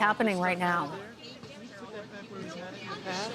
happening right now.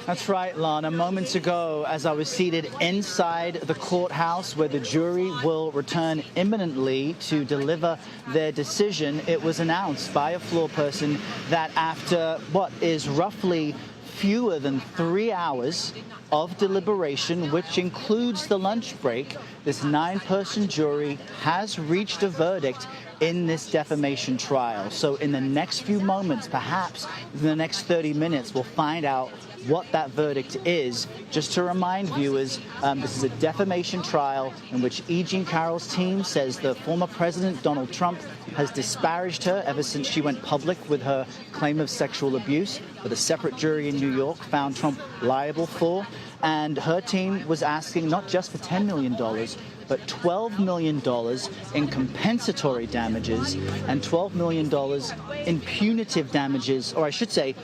That's right, Lana. Moments ago, as I was seated inside the courthouse where the jury will return imminently to deliver their decision, it was announced by a floor person that after what is roughly fewer than 3 hours of deliberation, which includes the lunch break, this 9-person jury has reached a verdict in this defamation trial. So in the next few moments, perhaps in the next 30 minutes, we'll find out what that verdict is. Just to remind viewers, this is a defamation trial in which E. Jean Carroll's team says the former president, Donald Trump, has disparaged her ever since she went public with her claim of sexual abuse, but a separate jury in New York found Trump liable for. And her team was asking not just for $10 million, but $12 million in compensatory damages and $12 million in punitive damages, or I should say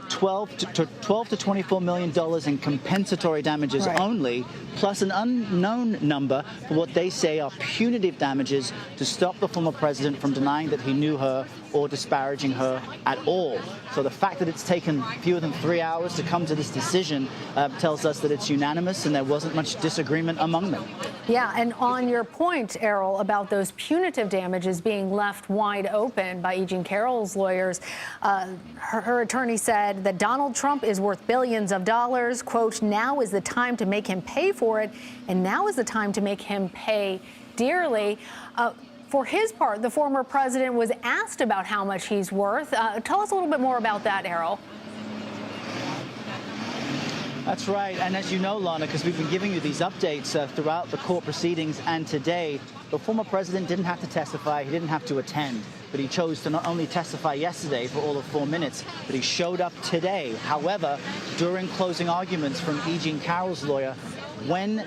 $12 to $24 million in compensatory damages only, plus an unknown number for what they say are punitive damages to stop the former president from denying that he knew her or disparaging her at all. So the fact that it's taken fewer than 3 hours to come to this decision tells us that it's unanimous and there wasn't much disagreement among them. Yeah, and on your point, Errol, about those punitive damages being left wide open by E. Jean Carroll's lawyers, her attorney said that Donald Trump is worth billions of dollars. Quote, now is the time to make him pay for it, and now is the time to make him pay dearly. For his part, the former president was asked about how much he's worth. Tell us a little bit more about that, Errol. That's right. And as you know, Lana, because we've been giving you these updates throughout the court proceedings and today, the former president didn't have to testify. He didn't have to attend. But he chose to not only testify yesterday for all of 4 minutes, but he showed up today. However, during closing arguments from E. Jean Carroll's lawyer, when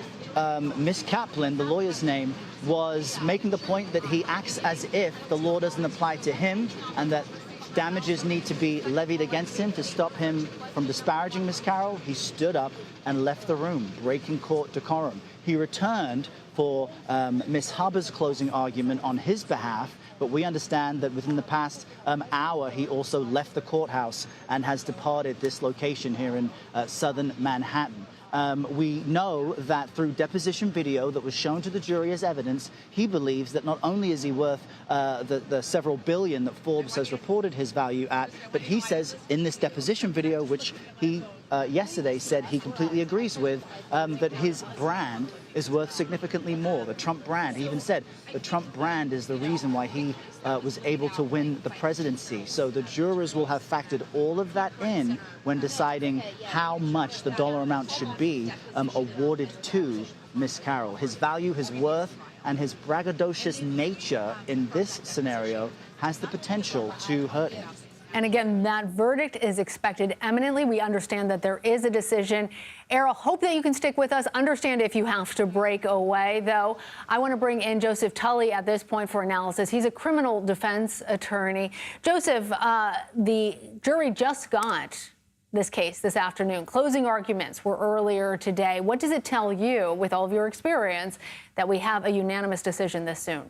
Miss Kaplan, the lawyer's name, was making the point that he acts as if the law doesn't apply to him and that damages need to be levied against him to stop him from disparaging Miss Carroll, he stood up and left the room, breaking court decorum. He returned for Miss Hubbard's closing argument on his behalf, but we understand that within the past hour, he also left the courthouse and has departed this location here in southern Manhattan. We know that through deposition video that was shown to the jury as evidence, he believes that not only is he worth the several billion that Forbes has reported his value at, but he says in this deposition video, which he yesterday said he completely agrees with, that his brand is worth significantly more. The Trump brand, he even said the Trump brand is the reason why he was able to win the presidency. So the jurors will have factored all of that in when deciding how much the dollar amount should be awarded to Miss Carroll. His value, his worth, and his braggadocious nature in this scenario has the potential to hurt him. And again, that verdict is expected imminently. We understand that there is a decision. Errol, hope that you can stick with us. Understand if you have to break away, though. I want to bring in Joseph Tully at this point for analysis. He's a criminal defense attorney. Joseph, the jury just got this case this afternoon. Closing arguments were earlier today. What does it tell you, with all of your experience, that we have a unanimous decision this soon?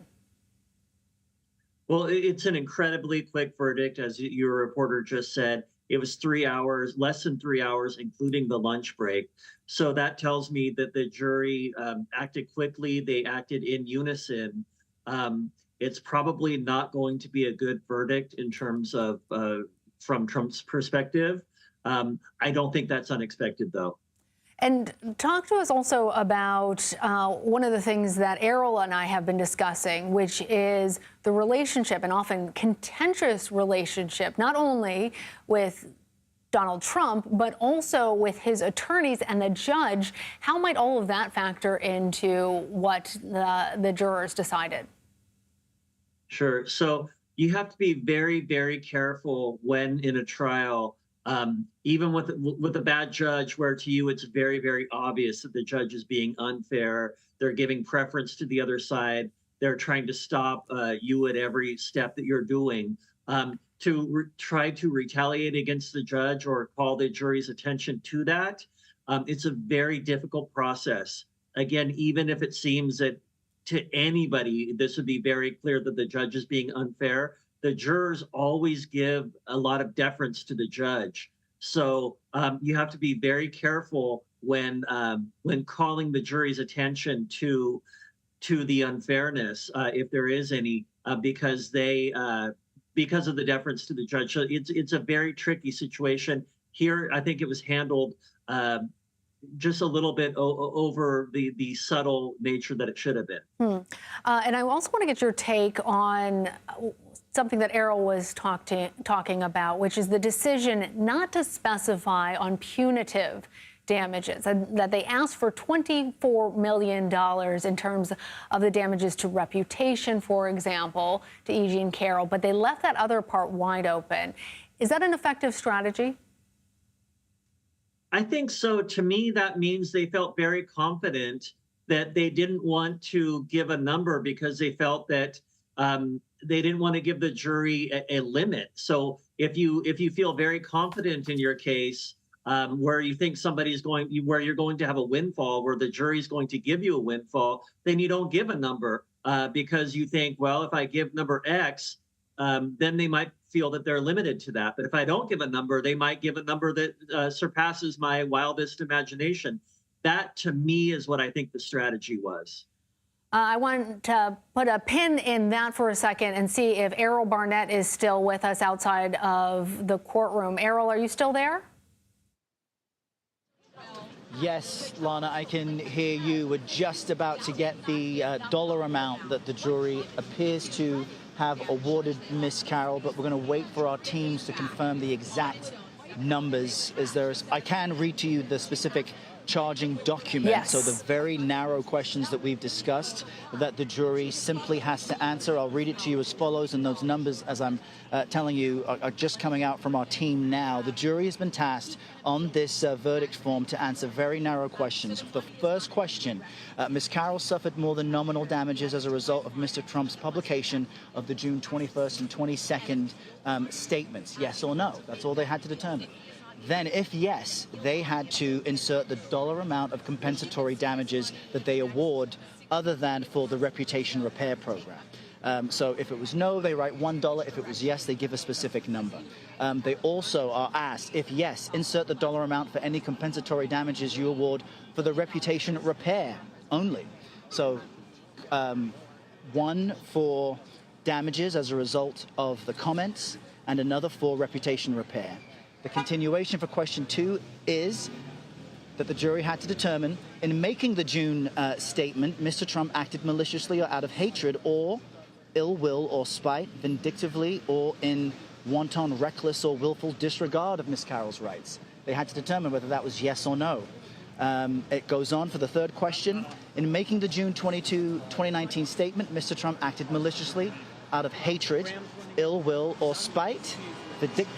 Well, it's an incredibly quick verdict, as your reporter just said. It was 3 hours, less than 3 hours, including the lunch break. So that tells me that the jury acted quickly. They acted in unison. It's probably not going to be a good verdict in terms of from Trump's perspective. I don't think that's unexpected, though. And talk to us also about one of the things that Errol and I have been discussing, which is the relationship, and often contentious relationship, not only with Donald Trump, but also with his attorneys and the judge. How might all of that factor into what the jurors decided? Sure. So you have to be very, very careful when in a trial, even with a bad judge, where to you it's very, very obvious that the judge is being unfair. They're giving preference to the other side. They're trying to stop you at every step that you're doing. Try to retaliate against the judge or call the jury's attention to that. It's a very difficult process. Again, even if it seems that to anybody, this would be very clear that the judge is being unfair, the jurors always give a lot of deference to the judge. So you have to be very careful when calling the jury's attention to the unfairness, if there is any, because of the deference to the judge. So it's a very tricky situation. Here, I think it was handled just a little bit over the subtle nature that it should have been. And I also want to get your take on something that Carroll was talking about, which is the decision not to specify on punitive damages, and that they asked for $24 million in terms of the damages to reputation, for example, to E. Jean Carroll, but they left that other part wide open. Is that an effective strategy? I think so. To me, that means they felt very confident that they didn't want to give a number because they felt that they didn't want to give the jury a limit. So if you feel very confident in your case, where you think where you're going to have a windfall, where the jury's going to give you a windfall, then you don't give a number because you think, well, if I give number X, then they might feel that they're limited to that. But if I don't give a number, they might give a number that surpasses my wildest imagination. That, to me, is what I think the strategy was. I want to put a pin in that for a second and see if Errol Barnett is still with us outside of the courtroom. Errol, are you still there? Yes, Lana, I can hear you. We're just about to get the dollar amount that the jury appears to have awarded Miss Carroll, but we're going to wait for our teams to confirm the exact numbers. I can read to you the specific charging document. Yes. So the very narrow questions that we've discussed that the jury simply has to answer. I'll read it to you as follows, and those numbers, as I'm telling you, are just coming out from our team now. The jury has been tasked on this verdict form to answer very narrow questions. The first question, Ms. Carroll suffered more than nominal damages as a result of Mr. Trump's publication of the June 21st and 22nd statements. Yes or no? That's all they had to determine. Then, if yes, they had to insert the dollar amount of compensatory damages that they award other than for the reputation repair program. So if it was no, they write $1. If it was yes, they give a specific number. They also are asked, if yes, insert the dollar amount for any compensatory damages you award for the reputation repair only. So one for damages as a result of the comments and another for reputation repair. The continuation for question 2 is that the jury had to determine, in making the June statement, Mr. Trump acted maliciously or out of hatred or ill will or spite, vindictively or in wanton, reckless or willful disregard of Ms. Carroll's rights. They had to determine whether that was yes or no. It goes on for the third question. In making the June 22, 2019 statement, Mr. Trump acted maliciously, out of hatred, ill will or spite,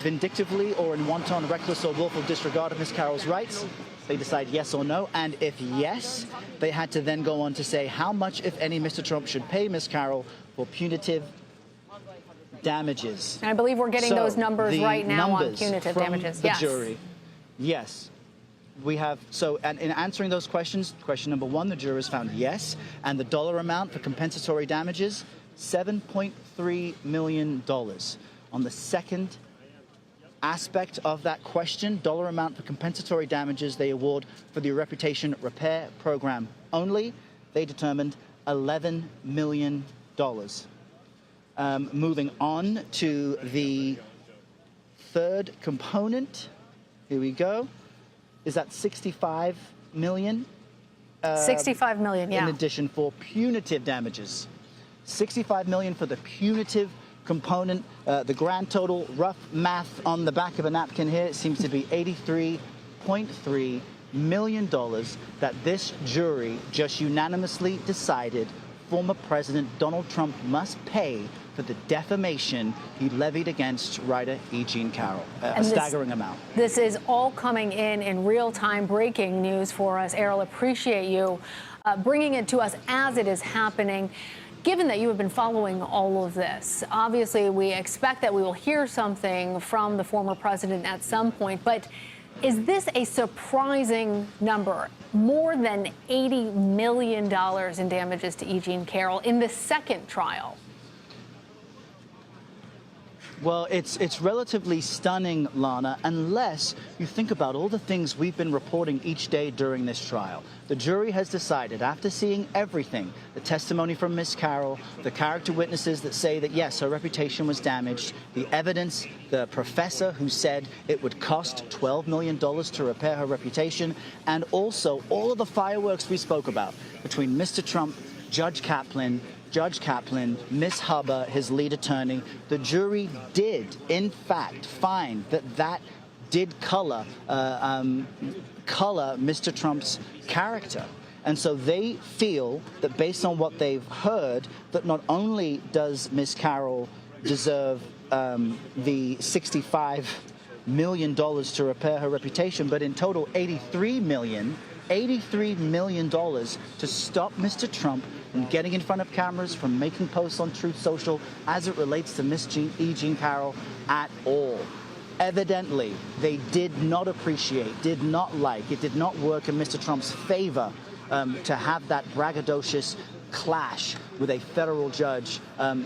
vindictively or in wanton, reckless or willful disregard of Ms. Carroll's rights. They decide yes or no, and if yes, they had to then go on to say how much, if any, Mr. Trump should pay Ms. Carroll for punitive damages. And I believe we're getting those numbers right now on punitive damages. Yes. The jury. Yes. We have, and in answering those questions, question number 1, the jurors found yes, and the dollar amount for compensatory damages, $7.3 million. On the second aspect of that question, dollar amount for compensatory damages they award for the reputation repair program only, they determined $11 million. Moving on to the third component, here we go, is that $65 million? $65 million, yeah. In addition for punitive damages. $65 million for the punitive component. The grand total, rough math on the back of a napkin here, it seems to be $83.3 million that this jury just unanimously decided former President Donald Trump must pay for the defamation he levied against writer E. Jean Carroll. A staggering amount. This is all coming in real-time breaking news for us. Carroll, appreciate you bringing it to us as it is happening. Given that you have been following all of this, obviously we expect that we will hear something from the former president at some point, but is this a surprising number? More than $80 million in damages to E. Jean Carroll in the second trial. Well, it's relatively stunning, Lana, unless you think about all the things we've been reporting each day during this trial. The jury has decided, after seeing everything, the testimony from Miss Carroll, the character witnesses that say that, yes, her reputation was damaged, the evidence, the professor who said it would cost $12 million to repair her reputation, and also all of the fireworks we spoke about between Mr. Trump, Judge Kaplan, Miss Hubbard, his lead attorney. The jury did, in fact, find that did color Mr. Trump's character. And so they feel that based on what they've heard, that not only does Miss Carroll deserve the $65 million to repair her reputation, but in total $83 million to stop Mr. Trump from getting in front of cameras, from making posts on Truth Social as it relates to Miss E. Jean Carroll at all. Evidently, they did not appreciate, did not like, it did not work in Mr. Trump's favor to have that braggadocious clash with a federal judge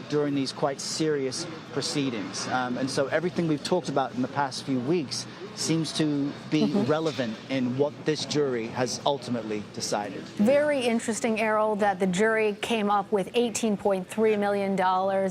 during these quite serious proceedings. And so everything we've talked about in the past few weeks seems to be relevant in what this jury has ultimately decided. Very interesting, Errol, that the jury came up with $18.3 million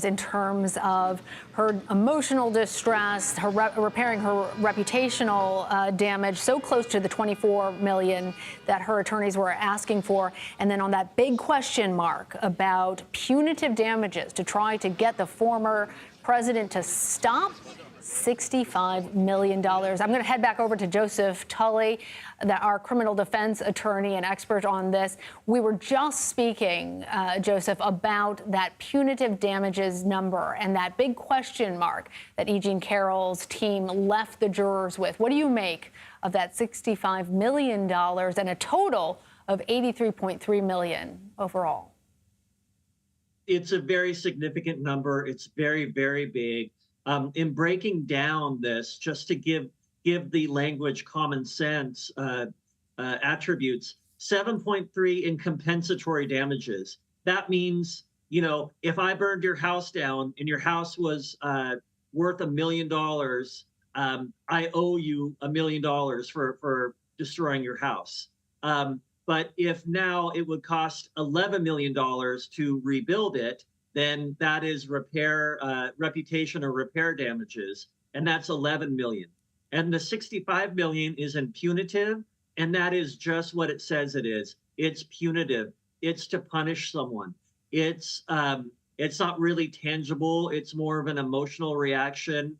in terms of her emotional distress, her repairing her reputational damage, so close to the $24 million that her attorneys were asking for. And then on that big question mark about punitive damages to try to get the former president to stop, $65 million. I'm going to head back over to Joseph Tully, our criminal defense attorney and expert on this. We were just speaking, Joseph, about that punitive damages number and that big question mark that E. Jean Carroll's team left the jurors with. What do you make of that $65 million and a total of $83.3 million overall? It's a very significant number. It's very, very big. In breaking down this, just to give the language common sense attributes, 7.3 in compensatory damages. That means, you know, if I burned your house down and your house was worth $1 million, I owe you $1 million for destroying your house. But if now it would cost $11 million to rebuild it, then that is reputation or repair damages, and that's 11 million. And the 65 million is in punitive, and that is just what it says it is. It's punitive. It's to punish someone. It's not really tangible. It's more of an emotional reaction.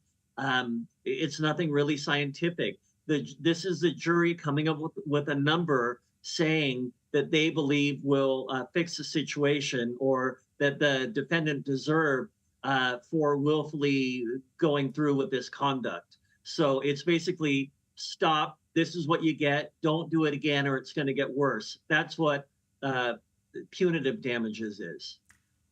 It's nothing really scientific. This is the jury coming up with a number saying that they believe will fix the situation, or that the defendant deserved for willfully going through with this conduct. So it's basically, stop, this is what you get, don't do it again or it's going to get worse. That's what punitive damages is.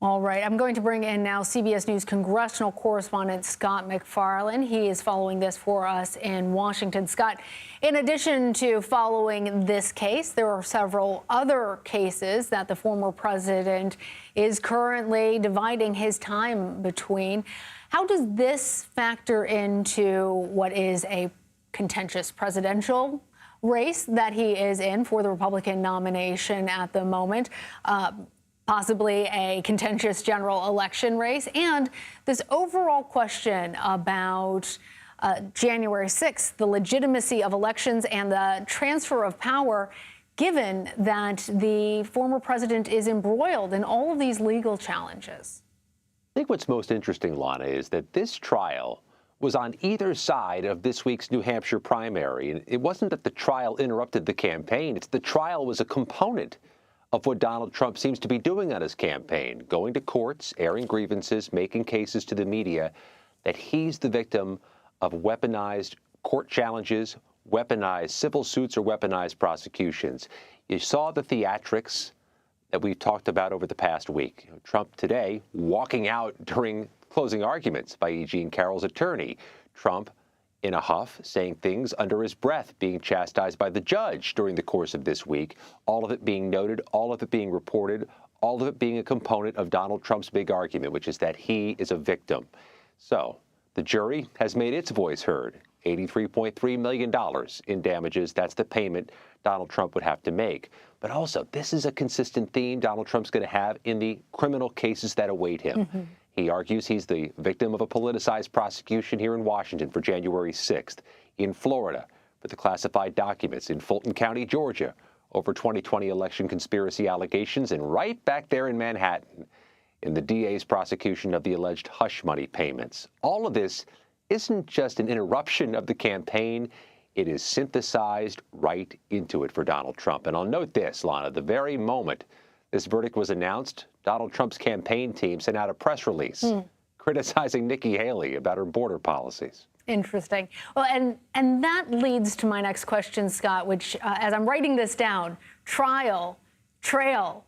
All right, I'm going to bring in now CBS News congressional correspondent Scott MacFarlane. He is following this for us in Washington. Scott, in addition to following this case, there are several other cases that the former president is currently dividing his time between. How does this factor into what is a contentious presidential race that he is in for the Republican nomination at the moment? Possibly a contentious general election race, and this overall question about January 6th, the legitimacy of elections and the transfer of power, given that the former president is embroiled in all of these legal challenges. I think what's most interesting, Lana, is that this trial was on either side of this week's New Hampshire primary. And it wasn't that the trial interrupted the campaign. It's the trial was a component of what Donald Trump seems to be doing on his campaign, going to courts, airing grievances, making cases to the media, that he's the victim of weaponized court challenges, weaponized civil suits, or weaponized prosecutions. You saw the theatrics that we've talked about over the past week. Trump today walking out during closing arguments by E. Jean Carroll's attorney. Trump in a huff, saying things under his breath, being chastised by the judge during the course of this week, all of it being noted, all of it being reported, all of it being a component of Donald Trump's big argument, which is that he is a victim. So The jury has made its voice heard. $83.3 million in damages. That's the payment Donald Trump would have to make. But also, this is a consistent theme Donald Trump's going to have in the criminal cases that await him. He argues he's the victim of a politicized prosecution here in Washington for January 6th, in Florida for the classified documents, in Fulton County, Georgia, over 2020 election conspiracy allegations, and right back there in Manhattan in the DA's prosecution of the alleged hush money payments. All of this isn't just an interruption of the campaign. It is synthesized right into it for Donald Trump. And I'll note this, Lana, the very moment this verdict was announced, Donald Trump's campaign team sent out a press release criticizing Nikki Haley about her border policies. Interesting. Well, and that leads to my next question, Scott, which, as I'm writing this down, trial, trail,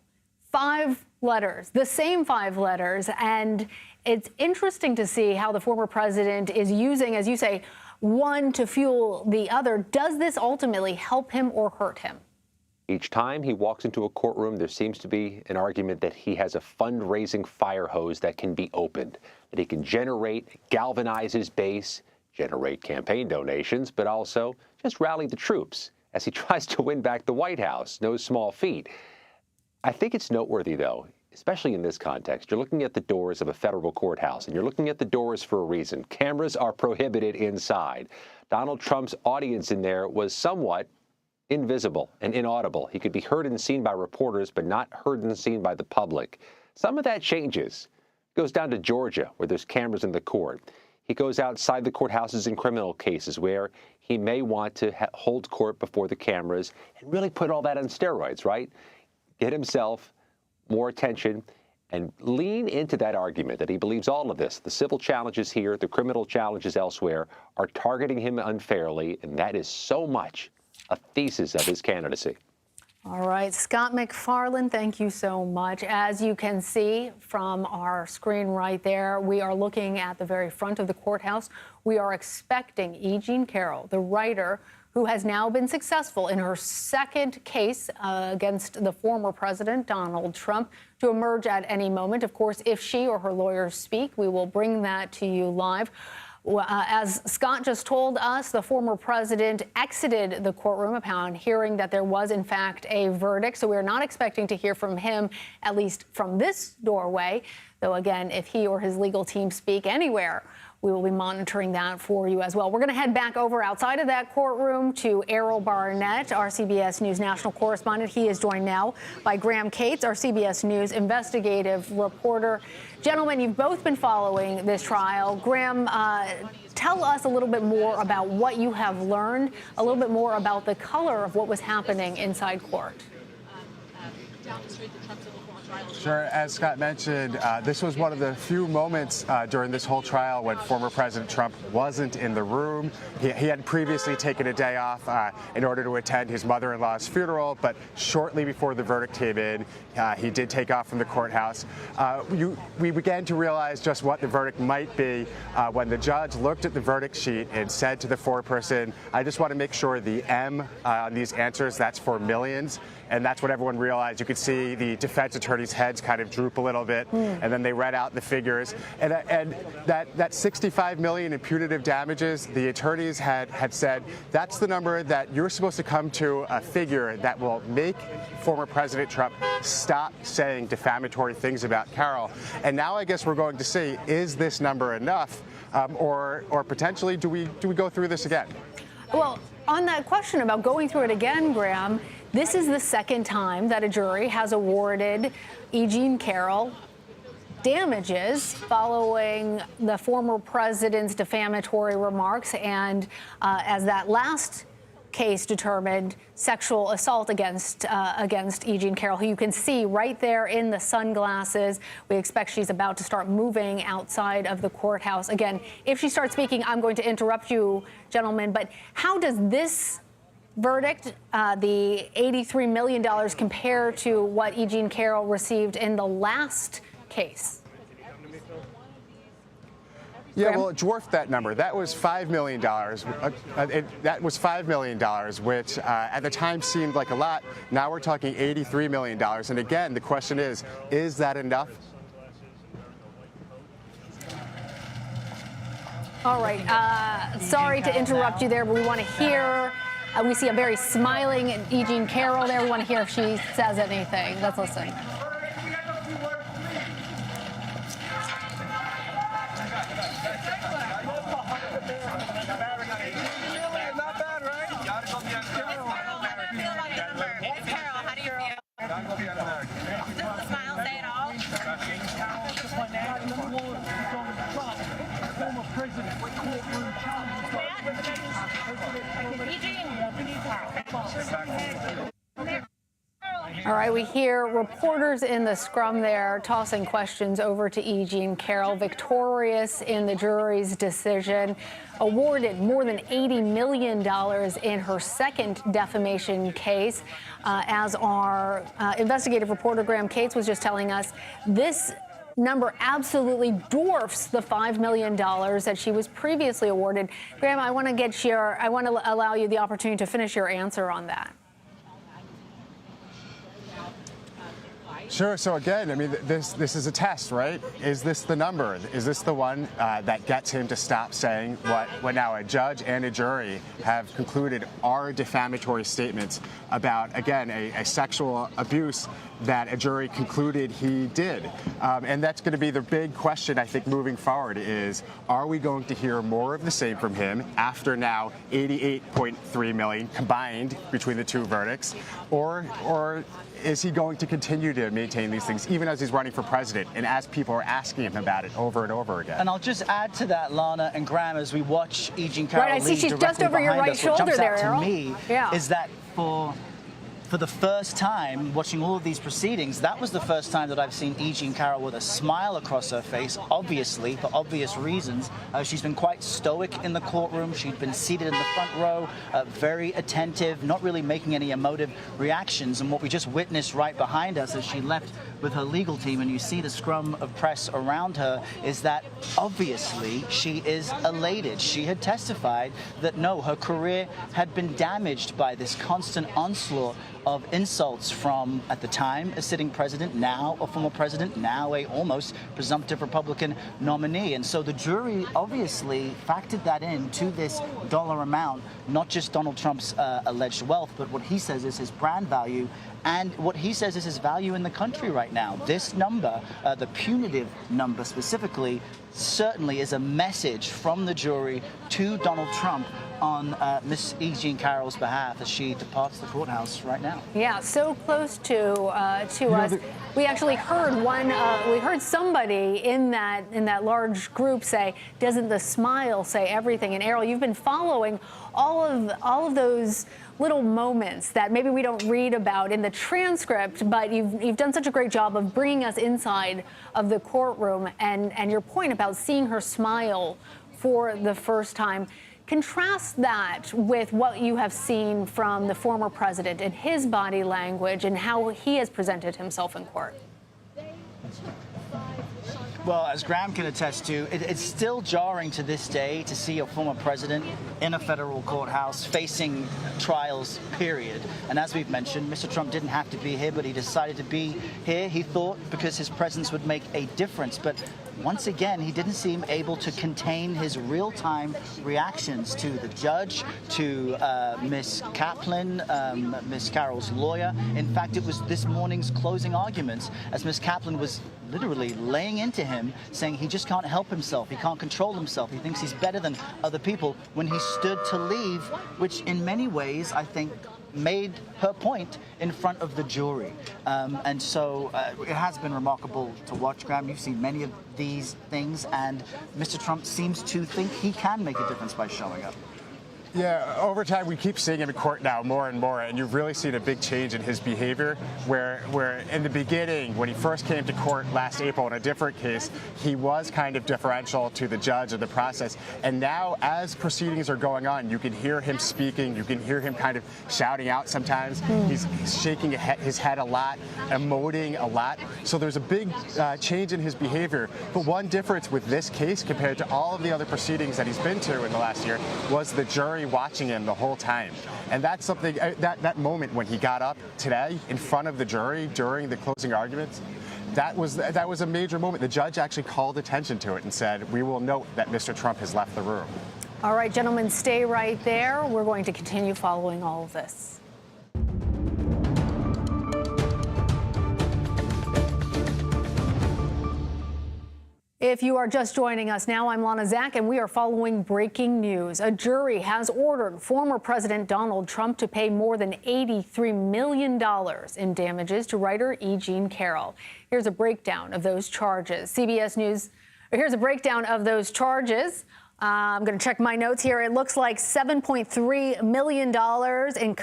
5 letters, the same 5 letters. And it's interesting to see how the former president is using, as you say, one to fuel the other. Does this ultimately help him or hurt him? Each time he walks into a courtroom, there seems to be an argument that he has a fundraising fire hose that can be opened, that he can generate, galvanize his base, generate campaign donations, but also just rally the troops as he tries to win back the White House. No small feat. I think it's noteworthy, though, especially in this context. You're looking at the doors of a federal courthouse, and you're looking at the doors for a reason. Cameras are prohibited inside. Donald Trump's audience in there was somewhat invisible and inaudible. He could be heard and seen by reporters, but not heard and seen by the public. Some of that changes. Goes down to Georgia, where there's cameras in the court. He goes outside the courthouses in criminal cases where he may want to hold court before the cameras and really put all that on steroids, right? Get himself more attention and lean into that argument that he believes all of this, the civil challenges here, the criminal challenges elsewhere, are targeting him unfairly, and that is so much a thesis of his candidacy. All right, Scott MacFarlane, thank you so much. As you can see from our screen right there, we are looking at the very front of the courthouse. We are expecting E. Jean Carroll, the writer who has now been successful in her second case against the former president, Donald Trump, to emerge at any moment. Of course, if she or her lawyers speak, we will bring that to you live. As Scott just told us, the former president exited the courtroom upon hearing that there was, in fact, a verdict. So we're not expecting to hear from him, at least from this doorway. Though, again, if he or his legal team speak anywhere, we will be monitoring that for you as well. We're going to head back over outside of that courtroom to Errol Barnett, our CBS News national correspondent. He is joined now by Graham Cates, our CBS News investigative reporter. Gentlemen, you've both been following this trial. Graham, tell us a little bit more about what you have learned, a little bit more about the color of what was happening inside court. Sure. As Scott mentioned, this was one of the few moments during this whole trial when former President Trump wasn't in the room. He had previously taken a day off in order to attend his mother-in-law's funeral, but shortly before the verdict came in, he did take off from the courthouse. We began to realize just what the verdict might be when the judge looked at the verdict sheet and said to the foreperson, I just want to make sure the M on these answers, that's for millions. And that's what everyone realized. You could see the defense attorneys' heads kind of droop a little bit, and then they read out the figures. And that $65 million in punitive damages, the attorneys had said, that's the number that you're supposed to come to a figure that will make former President Trump stop saying defamatory things about Carroll. And now I guess we're going to see, is this number enough, or potentially do we go through this again? Well, on that question about going through it again, Graham, this is the second time that a jury has awarded E. Jean Carroll damages following the former president's defamatory remarks and, as that last case determined, sexual assault against E. Jean Carroll, who you can see right there in the sunglasses. We expect she's about to start moving outside of the courthouse. Again, if she starts speaking, I'm going to interrupt you, gentlemen. But how does this verdict, the $83 million, compare to what E. Jean Carroll received in the last case? Yeah, well, it dwarfed that number. That was $5 million. That was $5 million, which at the time seemed like a lot. Now we're talking $83 million. And again, the question is that enough? All right. Sorry to interrupt you there, but we want to hear. We see a very smiling E. Jean Carroll there. We want to hear if she says anything. Let's listen. All right, we hear reporters in the scrum there tossing questions over to E. Jean Carroll, victorious in the jury's decision, awarded more than $80 million in her second defamation case. As our investigative reporter Graham Cates was just telling us, this number absolutely dwarfs the $5 million that she was previously awarded. Graham, I want to allow you the opportunity to finish your answer on that. Sure. So again, I mean, this is a test, right? Is this the number? Is this the one that gets him to stop saying what now a judge and a jury have concluded are defamatory statements about, again, a sexual abuse that a jury concluded he did? And that's going to be the big question, I think, moving forward is, are we going to hear more of the same from him after now $88.3 million combined between the two verdicts? Or is he going to continue to maintain these things even as he's running for president and as people are asking him about it over and over again? And I'll just add to that, Lana and Graham, as we watch E. Jean Carroll I see she's just over your right shoulder there, Errol. What jumps out to me is that for the first time, watching all of these proceedings, that was the first time that I've seen E. Jean Carroll with a smile across her face, obviously, for obvious reasons. She's been quite stoic in the courtroom. She'd been seated in the front row, very attentive, not really making any emotive reactions. And what we just witnessed right behind us as she left with her legal team, and you see the scrum of press around her, is that obviously she is elated. She had testified that no, her career had been damaged by this constant onslaught of insults from, at the time, a sitting president, now a former president, now a almost presumptive Republican nominee. And so the jury obviously factored that into this dollar amount, not just Donald Trump's alleged wealth, but what he says is his brand value and what he says is his value in the country right now. This number, the punitive number specifically, certainly is a message from the jury to Donald Trump on Miss E. Jean Carroll's behalf as she departs the courthouse right now. Yeah, so close to us. We actually heard we heard somebody in that large group say, "Doesn't the smile say everything?" And Errol, you've been following all of those little moments that maybe we don't read about in the transcript, but you've done such a great job of bringing us inside of the courtroom, and your point about seeing her smile for the first time. Contrast that with what you have seen from the former president and his body language and how he has presented himself in court. Well, as Graham can attest to, it's still jarring to this day to see a former president in a federal courthouse facing trials, period. And as we've mentioned, Mr. Trump didn't have to be here, but he decided to be here, he thought, because his presence would make a difference. But once again, he didn't seem able to contain his real-time reactions to the judge, to Miss Kaplan, Miss Carroll's lawyer. In fact, it was this morning's closing arguments as Miss Kaplan was literally laying into him, saying he just can't help himself, he can't control himself, he thinks he's better than other people, when he stood to leave, which in many ways, I think, made her point in front of the jury. And so it has been remarkable to watch, Graham. You've seen many of these things, and Mr. Trump seems to think he can make a difference by showing up. Yeah, over time we keep seeing him in court now more and more, and you've really seen a big change in his behavior where in the beginning, when he first came to court last April in a different case, he was kind of deferential to the judge and the process. And now as proceedings are going on, you can hear him speaking, you can hear him kind of shouting out sometimes. He's shaking his head a lot, emoting a lot. So there's a big change in his behavior. But one difference with this case compared to all of the other proceedings that he's been to in the last year was the jury watching him the whole time. And that's something, that moment when he got up today in front of the jury during the closing arguments, that was a major moment. The judge actually called attention to it and said, we will note that Mr. Trump has left the room. All right, gentlemen, stay right there. We're going to continue following all of this. If you are just joining us now, I'm Lana Zak, and we are following breaking news. A jury has ordered former President Donald Trump to pay more than $83 million in damages to writer E. Jean Carroll. Here's a breakdown of those charges. CBS News, here's a breakdown of those charges. I'm going to check my notes here. It looks like $7.3 million in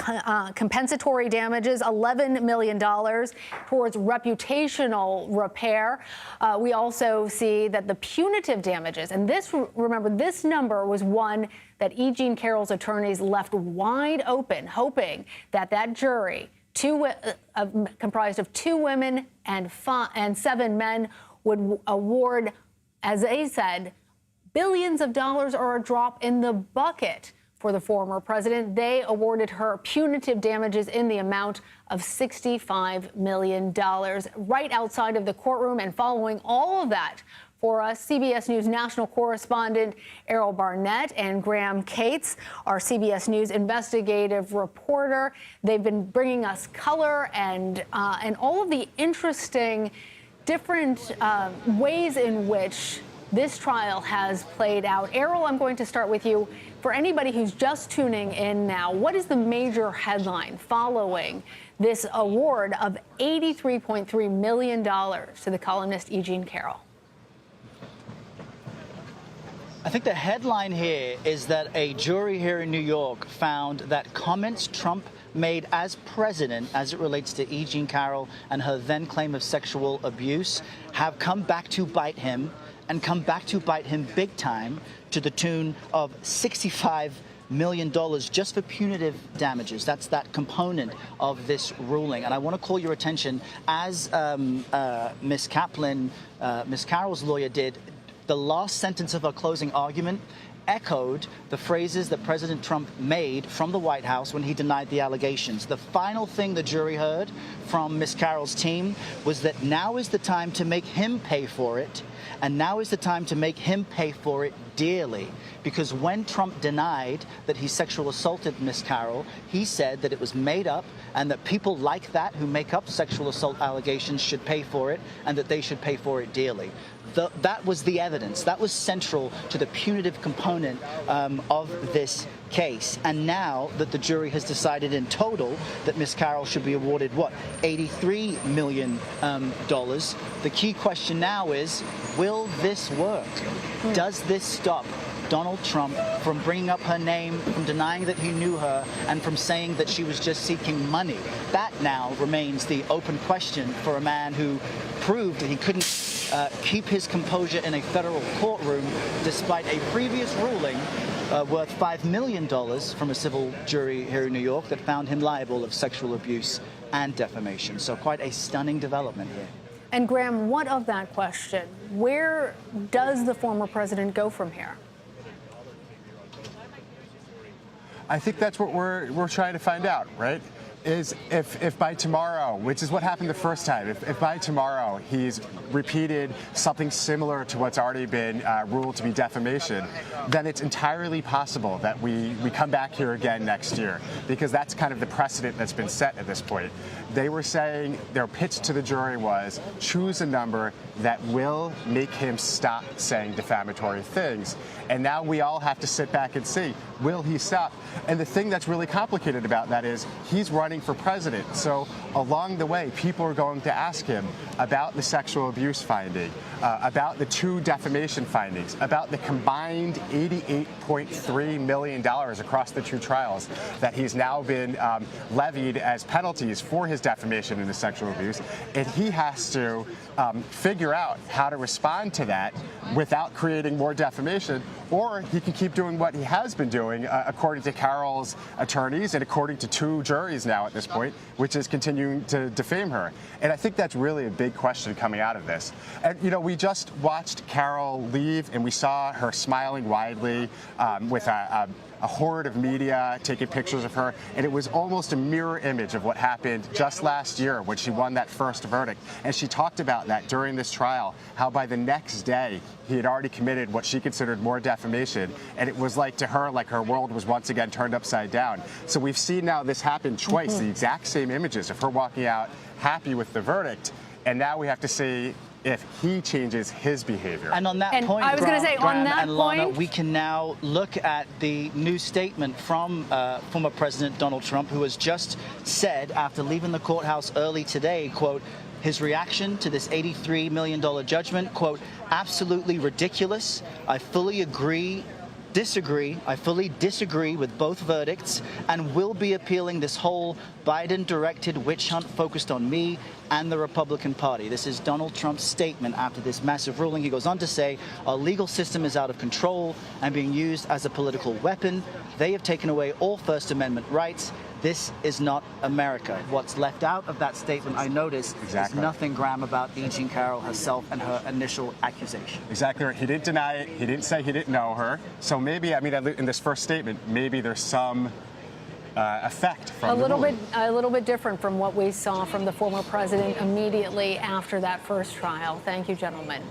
compensatory damages, $11 million towards reputational repair. We also see that the punitive damages, and this, remember, this number was one that E. Jean Carroll's attorneys left wide open, hoping that that jury, comprised of 2 women and 7 men, would award, as they said, billions of dollars or a drop in the bucket for the former president. They awarded her punitive damages in the amount of $65 million right outside of the courtroom. And following all of that for us, CBS News national correspondent Errol Barnett and Graham Cates, our CBS News investigative reporter. They've been bringing us color and all of the interesting different ways in which this trial has played out. Errol, I'm going to start with you. For anybody who's just tuning in now, what is the major headline following this award of $83.3 million to the columnist E. Jean Carroll? I think the headline here is that a jury here in New York found that comments Trump made as president as it relates to E. Jean Carroll and her then claim of sexual abuse have come back to bite him, and come back to bite him big time, to the tune of $65 million just for punitive damages. That's that component of this ruling. And I want to call your attention, as Ms. Kaplan, Ms. Carroll's lawyer did, the last sentence of her closing argument echoed the phrases that President Trump made from the White House when he denied the allegations. The final thing the jury heard from Ms. Carroll's team was that now is the time to make him pay for it, and now is the time to make him pay for it dearly. Because when Trump denied that he sexual assaulted Ms. Carroll, he said that it was made up and that people like that who make up sexual assault allegations should pay for it, and that they should pay for it dearly. That was the evidence. That was central to the punitive component of this case. And now that the jury has decided in total that Ms. Carroll should be awarded, what, $83 million, the key question now is, will this work? Does this stop Donald Trump from bringing up her name, from denying that he knew her, and from saying that she was just seeking money? That now remains the open question for a man who proved that he couldn't keep his composure in a federal courtroom despite a previous ruling worth $5 million from a civil jury here in New York that found him liable of sexual abuse and defamation. So quite a stunning development here. And Graham, what of that question? Where does the former president go from here? I think that's what we're trying to find out, right? Is if by tomorrow, which is what happened the first time, if by tomorrow he's repeated something similar to what's already been ruled to be defamation, then it's entirely possible that we come back here again next year, because that's kind of the precedent that's been set at this point. They were saying, their pitch to the jury was, choose a number that will make him stop saying defamatory things. And now we all have to sit back and see, will he stop? And the thing that's really complicated about that is he's running for president. So along the way, people are going to ask him about the sexual abuse finding, about the 2 defamation findings, about the combined $88.3 million across the 2 trials that he's now been levied as penalties for his defamation and the sexual abuse. And he has to figure out how to respond to that without creating more defamation, or he can keep doing what he has been doing, according to Carroll's attorneys and according to 2 juries now at this point, which is continuing to defame her. And I think that's really a big question coming out of this. And, you know, we just watched Caroll leave, and we saw her smiling widely with a a horde of media taking pictures of her, and it was almost a mirror image of what happened just last year when she won that first verdict. And she talked about that during this trial, how by the next day he had already committed what she considered more defamation, and it was like to her, like her world was once again turned upside down. So we've seen now this happen twice, the exact same images of her walking out happy with the verdict, and now we have to see if he changes his behavior. And on that point, I was going to say, on that and Lana, point, we can now look at the new statement from former President Donald Trump, who has just said, after leaving the courthouse early today, quote, his reaction to this $83 million judgment, quote, absolutely ridiculous. I fully disagree with both verdicts and will be appealing this whole Biden-directed witch hunt focused on me and the Republican Party. This is Donald Trump's statement after this massive ruling. He goes on to say, our legal system is out of control and being used as a political weapon. They have taken away all First Amendment rights. This is not America. What's left out of that statement, I noticed, is nothing, Graham, about E. Jean Carroll herself and her initial accusation. Exactly right. He didn't deny it. He didn't say he didn't know her. So maybe, I mean, in this first statement, maybe there's some effect from a little bit different from what we saw from the former president immediately after that first trial. Thank you, gentlemen.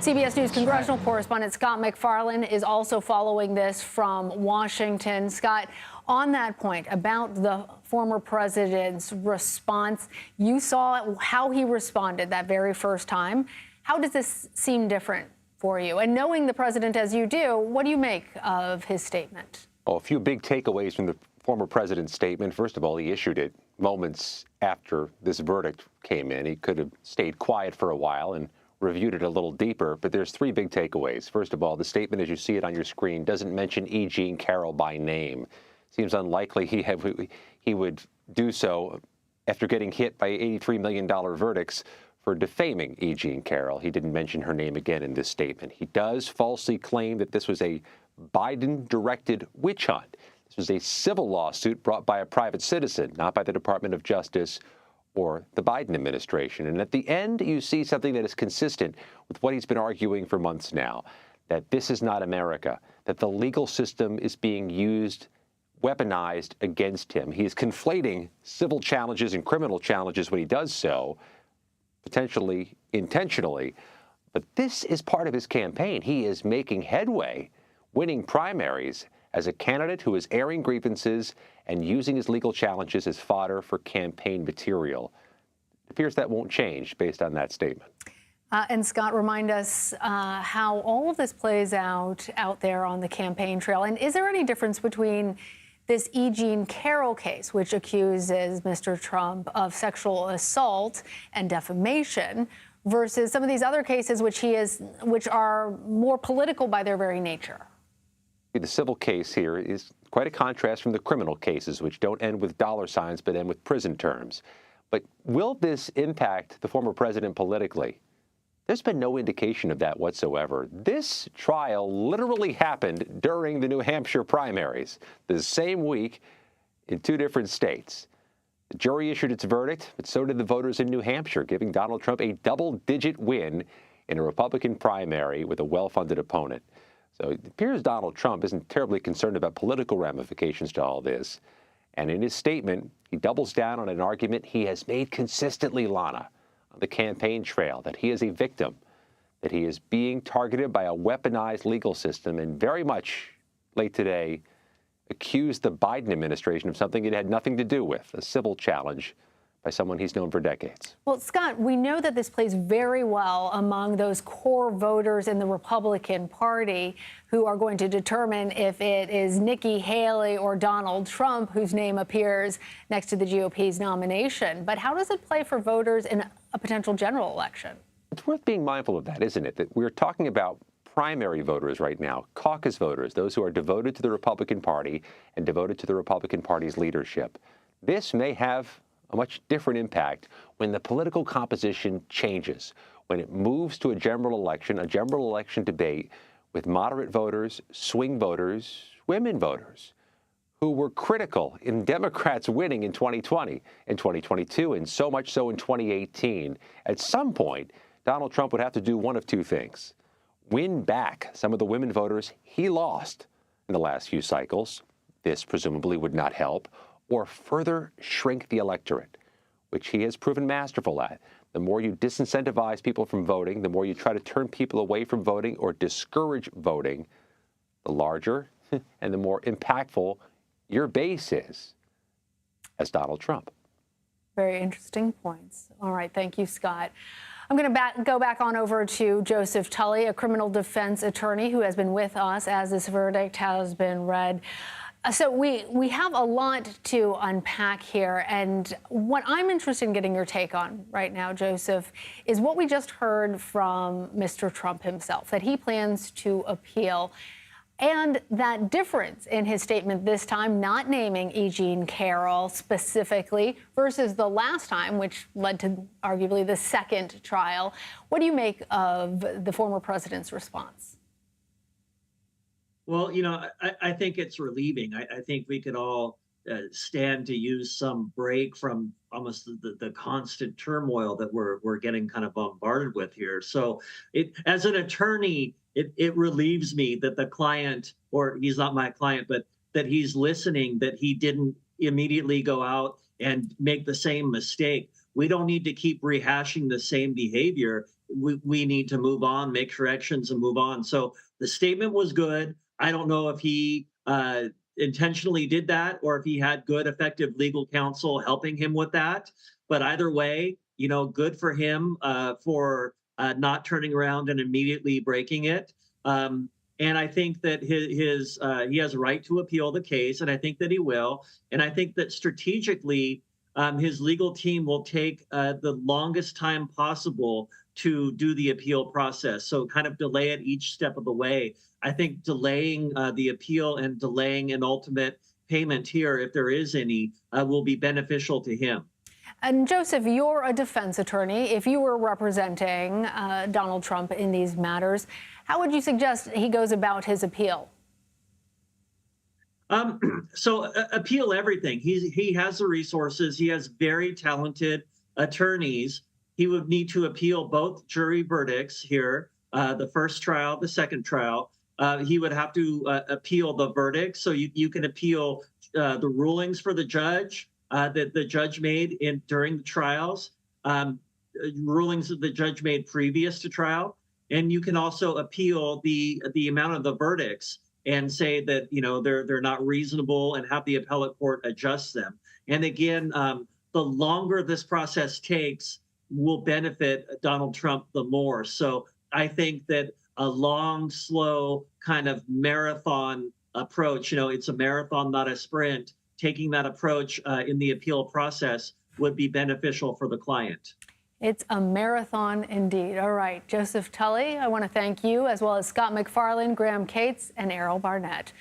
CBS News congressional correspondent Scott MacFarlane is also following this from Washington. Scott, on that point about the former president's response, you saw how he responded that very first time. How does this seem different for you? And knowing the president as you do, what do you make of his statement? Well, a few big takeaways from the former president's statement. First of all, he issued it moments after this verdict came in. He could have stayed quiet for a while and reviewed it a little deeper, but there's three big takeaways. First of all, the statement, as you see it on your screen, doesn't mention E. Jean Carroll by name. Seems unlikely he would do so after getting hit by $83 million verdicts for defaming E. Jean Carroll. He didn't mention her name again in this statement. He does falsely claim that this was a Biden-directed witch hunt. This was a civil lawsuit brought by a private citizen, not by the Department of Justice or the Biden administration. And at the end, you see something that is consistent with what he's been arguing for months now, that this is not America, that the legal system is being used, weaponized against him. He is conflating civil challenges and criminal challenges when he does so, potentially intentionally. But this is part of his campaign. He is making headway, winning primaries as a candidate who is airing grievances and using his legal challenges as fodder for campaign material. It appears that won't change based on that statement. And Scott, remind us how all of this plays out there on the campaign trail. And is there any difference between this E. Jean Carroll case, which accuses Mr. Trump of sexual assault and defamation, versus some of these other cases which are more political by their very nature? The civil case here is quite a contrast from the criminal cases, which don't end with dollar signs but end with prison terms. But will this impact the former president politically? There's been no indication of that whatsoever. This trial literally happened during the New Hampshire primaries, the same week in two different states. The jury issued its verdict, but so did the voters in New Hampshire, giving Donald Trump a double-digit win in a Republican primary with a well-funded opponent. So it appears Donald Trump isn't terribly concerned about political ramifications to all this. And in his statement, he doubles down on an argument he has made consistently, Lana, on the campaign trail, that he is a victim, that he is being targeted by a weaponized legal system, and very much late today accused the Biden administration of something it had nothing to do with, a civil challenge by someone he's known for decades. Well, Scott, we know that this plays very well among those core voters in the Republican Party who are going to determine if it is Nikki Haley or Donald Trump whose name appears next to the GOP's nomination. But how does it play for voters in a potential general election? It's worth being mindful of that, isn't it? That we're talking about primary voters right now, caucus voters, those who are devoted to the Republican Party and devoted to the Republican Party's leadership. This may have a much different impact when the political composition changes, when it moves to a general election debate with moderate voters, swing voters, women voters, who were critical in Democrats winning in 2020 and 2022, and so much so in 2018. At some point, Donald Trump would have to do one of two things: win back some of the women voters he lost in the last few cycles, This presumably would not help or further shrink the electorate, which he has proven masterful at. The more you disincentivize people from voting, the more you try to turn people away from voting or discourage voting, the larger and the more impactful your base is as Donald Trump. Very interesting points. All right. Thank you, Scott. I'm going to go back on over to Joseph Tully, a criminal defense attorney who has been with us as this verdict has been read. So we have a lot to unpack here. And what I'm interested in getting your take on right now, Joseph, is what we just heard from Mr. Trump himself, that he plans to appeal. And that difference in his statement this time, not naming E. Jean Carroll specifically versus the last time, which led to arguably the second trial. What do you make of the former president's response? Well, I think it's relieving. I think we could all stand to use some break from almost the constant turmoil that we're getting kind of bombarded with here. So as an attorney, it relieves me that the client, or he's not my client, but that he's listening, that he didn't immediately go out and make the same mistake. We don't need to keep rehashing the same behavior. We need to move on, make corrections and move on. So the statement was good. I don't know if he intentionally did that or if he had good, effective legal counsel helping him with that. But either way, good for him for not turning around and immediately breaking it. And I think that he has a right to appeal the case, and I think that he will. And I think that strategically, his legal team will take the longest time possible to do the appeal process. So kind of delay it each step of the way. I think delaying the appeal and delaying an ultimate payment here, if there is any, will be beneficial to him. And Joseph, you're a defense attorney. If you were representing Donald Trump in these matters, how would you suggest he goes about his appeal? So appeal everything. He has the resources. He has very talented attorneys. He would need to appeal both jury verdicts here, the first trial, the second trial. He would have to appeal the verdict. So you can appeal the rulings for the judge that the judge made during the trials, rulings that the judge made previous to trial. And you can also appeal the amount of the verdicts and say that, they're not reasonable and have the appellate court adjust them. And again, the longer this process takes will benefit Donald Trump the more. So I think that a long, slow kind of marathon approach, it's a marathon, not a sprint. Taking that approach in the appeal process would be beneficial for the client. It's a marathon indeed. All right, Joseph Tully, I want to thank you, as well as Scott McFarland, Graham Cates, and Errol Barnett.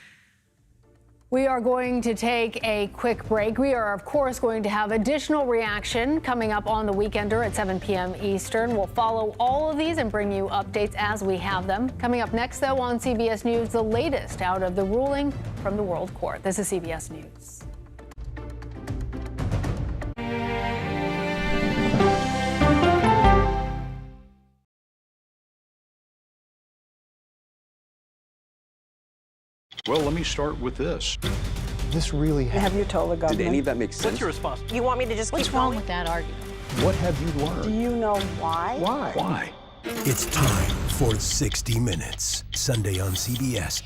We are going to take a quick break. We are, of course, going to have additional reaction coming up on The Weekender at 7 p.m. Eastern. We'll follow all of these and bring you updates as we have them. Coming up next, though, on CBS News, the latest out of the ruling from the World Court. This is CBS News. Well, let me start with this. This really happened. Have you told the government? Did any of that make sense? What's your response? You want me to just What's keep wrong going? with that argument? What have you Do learned? you know why? Why? Why? It's time for 60 Minutes, Sunday on CBS.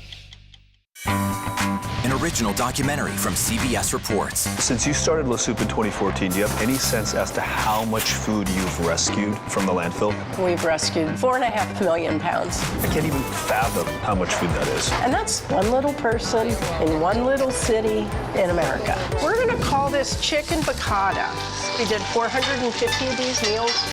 An original documentary from CBS Reports. Since you started La Soup in 2014, do you have any sense as to how much food you've rescued from the landfill? We've rescued 4.5 million pounds. I can't even fathom how much food that is. And that's one little person in one little city in America. We're going to call this chicken piccata. We did 450 of these meals.